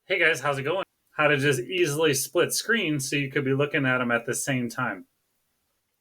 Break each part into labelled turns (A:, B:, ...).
A: Hey guys, how's it going? How to just easily split screens so you could be looking at them at the same time.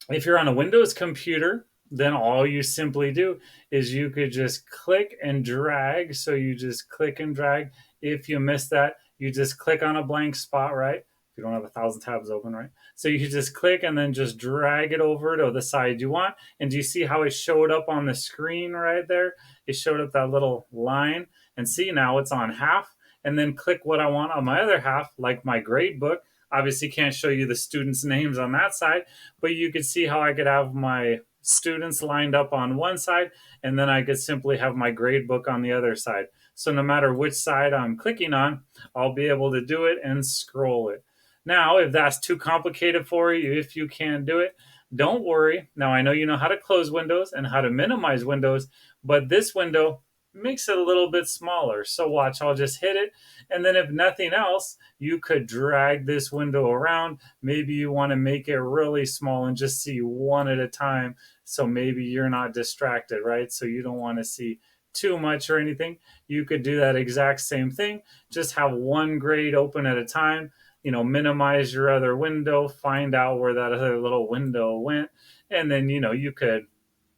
A: If you're on a Windows computer, then all you simply do is you could just click and drag. So you just click and drag. If you miss that, you just click on a blank spot, right? If you don't have a thousand tabs open, right? So you just click and then just drag it over to the side you want. And do you see how it showed up on the screen right there? It showed up that little line. And see, now it's on half. And then click what I want on my other half, like my grade book. Obviously, can't show you the students' names on that side, but you could see how I could have my students lined up on one side, and then I could simply have my grade book on the other side. So no matter which side I'm clicking on, I'll be able to do it and scroll it. Now, if that's too complicated for you, if you can't do it, don't worry. Now, I know you know how to close windows and how to minimize windows, but this window makes it a little bit smaller. So watch, I'll just hit it. And then if nothing else, you could drag this window around. Maybe you want to make it really small and just see one at a time. So maybe you're not distracted, right? So you don't want to see too much or anything. You could do that exact same thing. Just have one grade open at a time. Minimize your other window, find out where that other little window went. And then, you could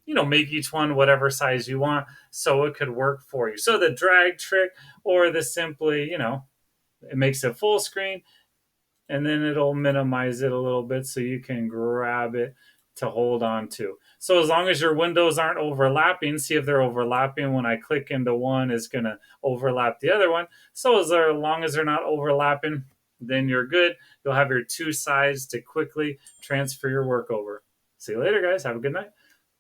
A: make each one whatever size you want so it could work for you. So the drag trick or the simply, it makes it full screen and then it'll minimize it a little bit so you can grab it to hold on to. So as long as your windows aren't overlapping, see if they're overlapping. When I click into one, it's going to overlap the other one. So as long as they're not overlapping, then you're good. You'll have your two sides to quickly transfer your work over. See you later, guys. Have a good night.